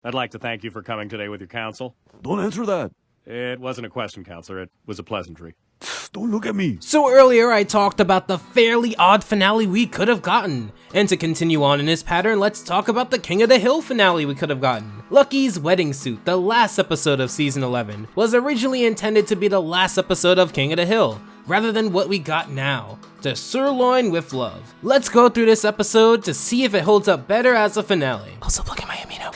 I'd like to thank you for coming today with your counsel. Don't answer that. It wasn't a question, Counselor. It was a pleasantry. Don't look at me. So earlier I talked about the fairly odd finale we could have gotten. And to continue on in this pattern, let's talk about the King of the Hill finale we could have gotten. Lucky's wedding suit, the last episode of season 11, was originally intended to be the last episode of King of the Hill, rather than what we got now, To Sirloin With Love. Let's go through this episode to see if it holds up better as a finale. Also, look at my amino.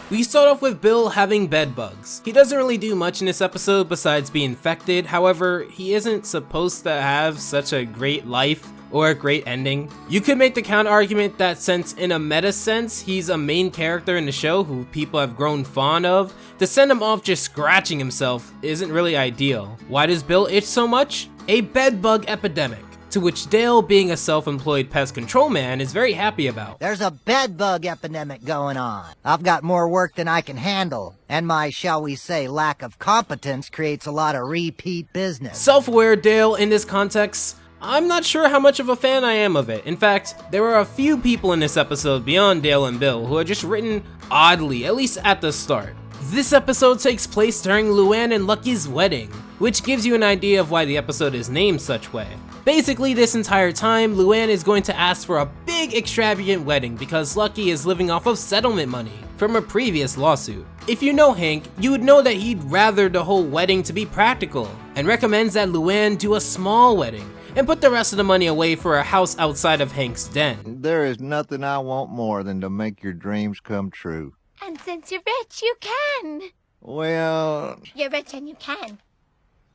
We start off with Bill having bed bugs. He doesn't really do much in this episode besides be infected, however, he isn't supposed to have such a great life or a great ending. You could make the counter argument that since in a meta sense, he's a main character in the show who people have grown fond of, to send him off just scratching himself isn't really ideal. Why does Bill itch so much? A bed bug epidemic, to which Dale, being a self-employed pest control man, is very happy about. There's a bed bug epidemic going on. I've got more work than I can handle, and my, shall we say, lack of competence creates a lot of repeat business. Self-aware Dale in this context, I'm not sure how much of a fan I am of it. In fact, there are a few people in this episode beyond Dale and Bill who are just written oddly, at least at the start. This episode takes place during Luann and Lucky's wedding, which gives you an idea of why the episode is named such way. Basically, this entire time, Luann is going to ask for a big extravagant wedding because Lucky is living off of settlement money from a previous lawsuit. If you know Hank, you would know that he'd rather the whole wedding to be practical, and recommends that Luann do a small wedding and put the rest of the money away for a house outside of Hank's den. There is nothing I want more than to make your dreams come true. And since you're rich, you can. Well, You're rich and you can.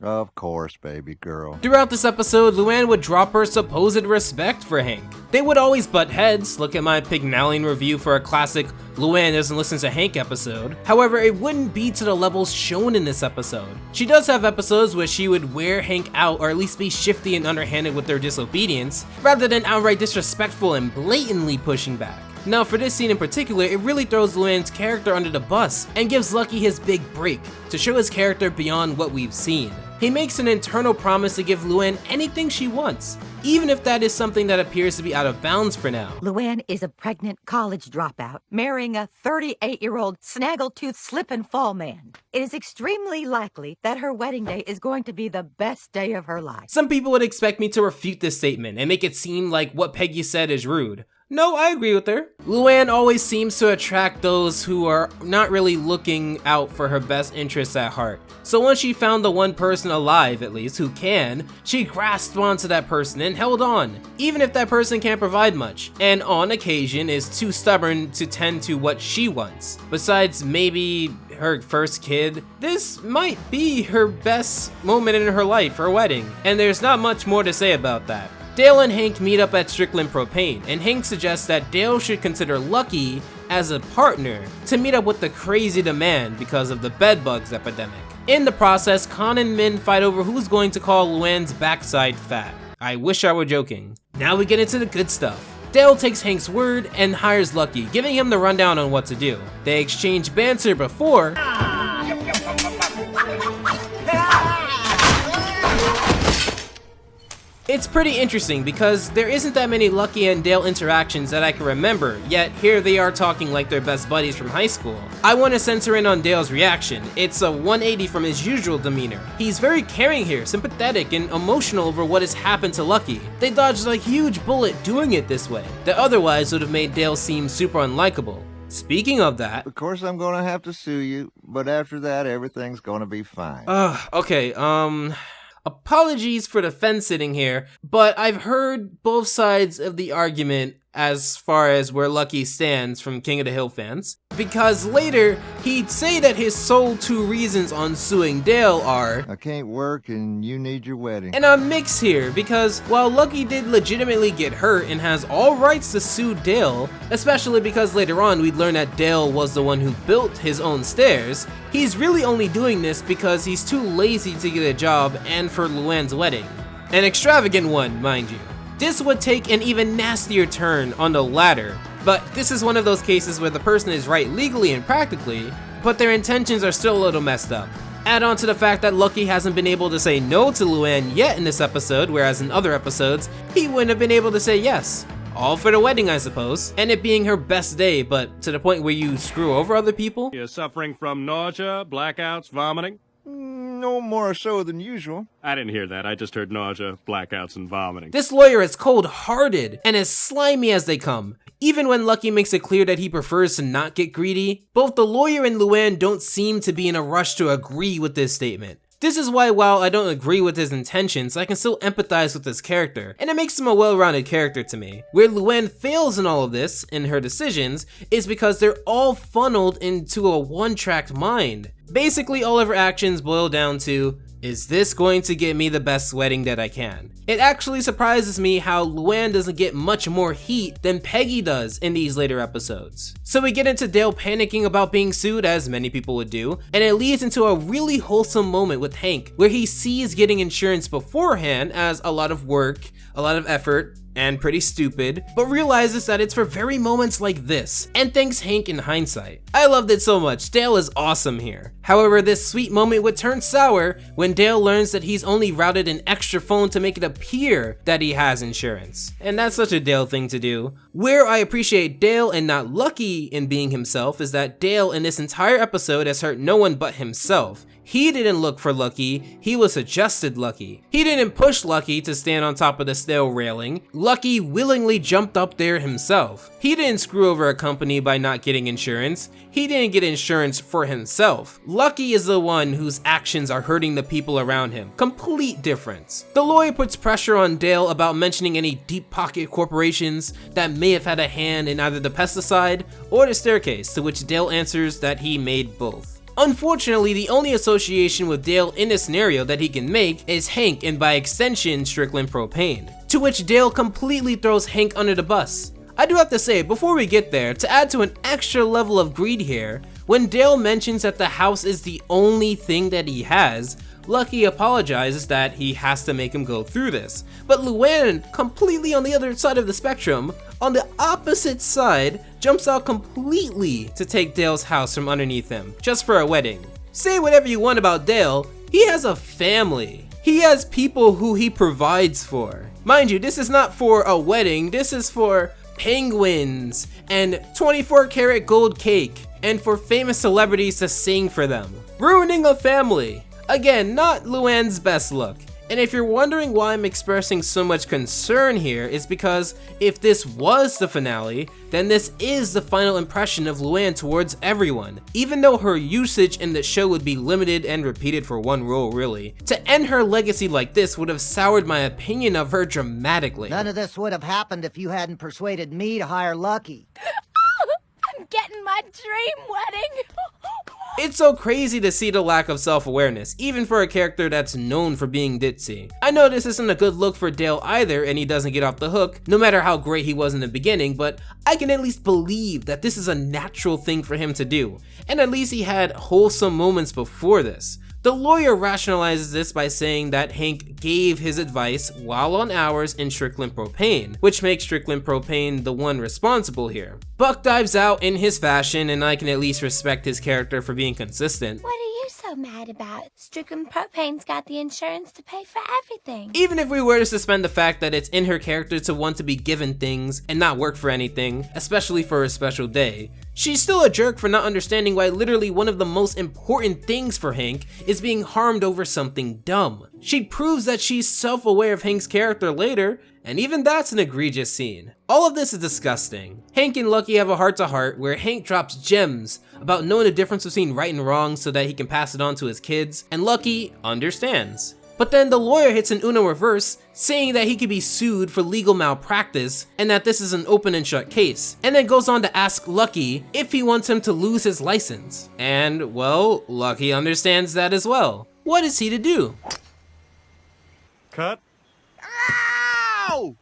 of course, baby girl. Throughout this episode, Luann would drop her supposed respect for Hank. They would always butt heads. Look at my Pygmalion review for a classic Luann doesn't listen to Hank episode. However, it wouldn't be to the levels shown in this episode. She does have episodes where she would wear Hank out or at least be shifty and underhanded with their disobedience, rather than outright disrespectful and blatantly pushing back. Now for this scene in particular, it really throws Luann's character under the bus and gives Lucky his big break to show his character beyond what we've seen. He makes an internal promise to give Luann anything she wants, even if that is something that appears to be out of bounds for now. Luann is a pregnant college dropout, marrying a 38-year-old snaggletooth slip-and-fall man. It is extremely likely that her wedding day is going to be the best day of her life. Some people would expect me to refute this statement and make it seem like what Peggy said is rude. No, I agree with her. Luann always seems to attract those who are not really looking out for her best interests at heart. So once she found the one person alive, at least, who can, she grasped onto that person and held on, even if that person can't provide much, and on occasion is too stubborn to tend to what she wants. Besides maybe her first kid, this might be her best moment in her life, her wedding, and there's not much more to say about that. Dale and Hank meet up at Strickland Propane, and Hank suggests that Dale should consider Lucky as a partner to meet up with the crazy demand because of the bedbugs epidemic. In the process, Con and Min fight over who's going to call Luann's backside fat. I wish I were joking. Now we get into the good stuff. Dale takes Hank's word and hires Lucky, giving him the rundown on what to do. They exchange banter before it's pretty interesting because there isn't that many Lucky and Dale interactions that I can remember, yet here they are talking like they're best buddies from high school. I want to censor in on Dale's reaction. It's a 180 from his usual demeanor. He's very caring here, sympathetic and emotional over what has happened to Lucky. They dodged a huge bullet doing it this way, that otherwise would have made Dale seem super unlikable. Speaking of that... Of course I'm gonna have to sue you, but after that everything's gonna be fine. Okay, apologies for the fence sitting here, but I've heard both sides of the argument as far as where Lucky stands from King of the Hill fans. Because later, he'd say that his sole two reasons on suing Dale are, I can't work and you need your wedding. and I'm mixed here because while Lucky did legitimately get hurt and has all rights to sue Dale, especially because later on we'd learn that Dale was the one who built his own stairs, he's really only doing this because he's too lazy to get a job and for Luann's wedding. An extravagant one, mind you. This would take an even nastier turn on the latter, but this is one of those cases where the person is right legally and practically, but their intentions are still a little messed up. Add on to the fact that Lucky hasn't been able to say no to Luann yet in this episode, whereas in other episodes, he wouldn't have been able to say yes. All for the wedding, I suppose, and it being her best day, but to the point where you screw over other people? You're suffering from nausea, blackouts, vomiting? No more so than usual. I didn't hear that. I just heard nausea, blackouts, and vomiting. This lawyer is cold-hearted and as slimy as they come. Even when Lucky makes it clear that he prefers to not get greedy, both the lawyer and Luann don't seem to be in a rush to agree with this statement. This is why, while I don't agree with his intentions, I can still empathize with his character, and it makes him a well-rounded character to me. Where Luann fails in all of this, in her decisions, is because they're all funneled into a one-track mind. Basically, all of her actions boil down to, is this going to get me the best wedding that I can? It actually surprises me how Luann doesn't get much more heat than Peggy does in these later episodes. So we get into Dale panicking about being sued, as many people would do, and it leads into a really wholesome moment with Hank, where he sees getting insurance beforehand as a lot of work, a lot of effort, and pretty stupid, but realizes that it's for very moments like this, and thanks Hank in hindsight. I loved it so much. Dale is awesome here. However, this sweet moment would turn sour when Dale learns that he's only routed an extra phone to make it appear that he has insurance. And that's such a Dale thing to do. Where I appreciate Dale and not Lucky in being himself is that Dale in this entire episode has hurt no one but himself. He didn't look for Lucky, he was suggested Lucky. He didn't push Lucky to stand on top of the steel railing. Lucky willingly jumped up there himself. He didn't screw over a company by not getting insurance. He didn't get insurance for himself. Lucky is the one whose actions are hurting the people around him. Complete difference. The lawyer puts pressure on Dale about mentioning any deep pocket corporations that may have had a hand in either the pesticide or the staircase, to which Dale answers that he made both. Unfortunately, the only association with Dale in this scenario that he can make is Hank, and by extension, Strickland Propane. To which Dale completely throws Hank under the bus. I do have to say, before we get there, to add to an extra level of greed here, when Dale mentions that the house is the only thing that he has, Lucky apologizes that he has to make him go through this. But Luann, completely on the other side of the spectrum, on the opposite side, jumps out completely to take Dale's house from underneath him, just for a wedding. Say whatever you want about Dale, he has a family. He has people who he provides for. Mind you, this is not for a wedding, this is for penguins and 24 karat gold cake, and for famous celebrities to sing for them. Ruining a family. Again, not Luann's best look. And if you're wondering why I'm expressing so much concern here, is because if this was the finale, then this is the final impression of Luann towards everyone. Even though her usage in the show would be limited and repeated for one role really, to end her legacy like this would have soured my opinion of her dramatically. None of this would have happened if you hadn't persuaded me to hire Lucky. I'm getting my dream wedding. It's so crazy to see the lack of self-awareness, even for a character that's known for being ditzy. I know this isn't a good look for Dale either, and he doesn't get off the hook, no matter how great he was in the beginning, but I can at least believe that this is a natural thing for him to do, and at least he had wholesome moments before this. The lawyer rationalizes this by saying that Hank gave his advice while on hours in Strickland Propane, which makes Strickland Propane the one responsible here. Buck dives out in his fashion, and I can at least respect his character for being consistent. What are you so mad about? Strickland Propane's got the insurance to pay for everything. Even if we were to suspend the fact that it's in her character to want to be given things and not work for anything, especially for a special day, she's still a jerk for not understanding why literally one of the most important things for Hank is being harmed over something dumb. She proves that she's self-aware of Hank's character later, and even that's an egregious scene. All of this is disgusting. Hank and Lucky have a heart-to-heart where Hank drops gems about knowing the difference between right and wrong so that he can pass it on to his kids, and Lucky understands. But then the lawyer hits an Uno reverse, saying that he could be sued for legal malpractice and that this is an open and shut case, and then goes on to ask Lucky if he wants him to lose his license. And, well, Lucky understands that as well. What is he to do? Cut. Ow!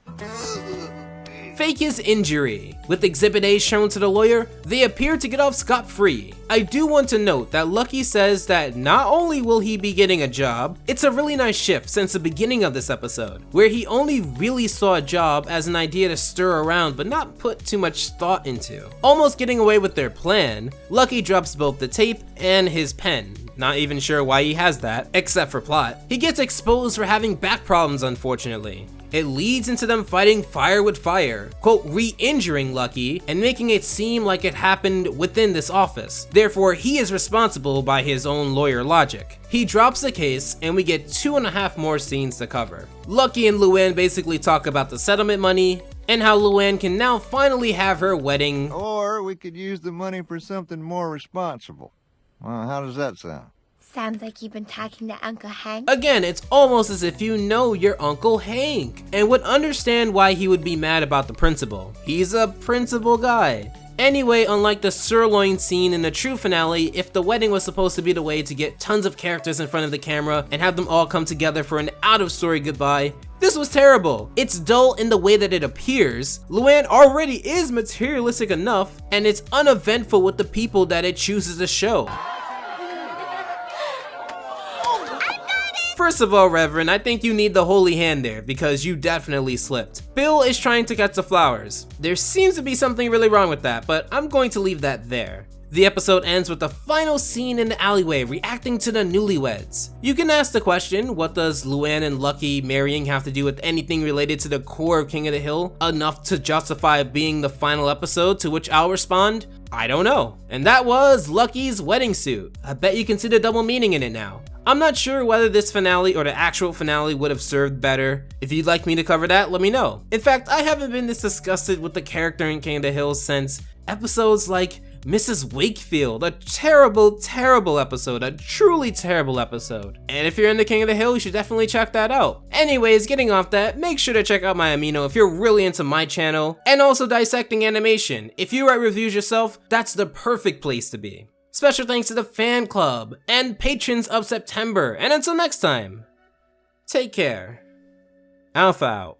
Fake his injury. With Exhibit A shown to the lawyer, they appear to get off scot-free. I do want to note that Lucky says that not only will he be getting a job, it's a really nice shift since the beginning of this episode, where he only really saw a job as an idea to stir around but not put too much thought into. Almost getting away with their plan, Lucky drops both the tape and his pen. Not even sure why he has that, except for plot. He gets exposed for having back problems, unfortunately. It leads into them fighting fire with fire, quote, re-injuring Lucky and making it seem like it happened within this office. Therefore, he is responsible by his own lawyer logic. He drops the case and we get 2.5 more scenes to cover. Lucky and Luann basically talk about the settlement money and how Luann can now finally have her wedding. Or we could use the money for something more responsible. Well, how does that sound? Sounds like you've been talking to Uncle Hank. Again, it's almost as if you know your Uncle Hank and would understand why he would be mad about the principal. He's a principal guy. Anyway, unlike the sirloin scene in the true finale, if the wedding was supposed to be the way to get tons of characters in front of the camera and have them all come together for an out-of-story goodbye, this was terrible. It's dull in the way that it appears. Luann already is materialistic enough, and it's uneventful with the people that it chooses to show. First of all, Reverend, I think you need the holy hand there because you definitely slipped. Bill is trying to catch the flowers. There seems to be something really wrong with that, but I'm going to leave that there. The episode ends with the final scene in the alleyway reacting to the newlyweds. You can ask the question, what does Luann and Lucky marrying have to do with anything related to the core of King of the Hill enough to justify being the final episode, to which I'll respond, I don't know. And that was Lucky's wedding suit. I bet you can see the double meaning in it now. I'm not sure whether this finale or the actual finale would have served better. If you'd like me to cover that, let me know. In fact, I haven't been this disgusted with the character in King of the Hill since episodes like Mrs. Wakefield, a terrible, terrible episode, a truly terrible episode. And if you're in the King of the Hill, you should definitely check that out. Anyways, getting off that, make sure to check out my Amino if you're really into my channel, and also dissecting animation. If you write reviews yourself, that's the perfect place to be. Special thanks to the fan club and patrons of September, and until next time, take care. Alpha out.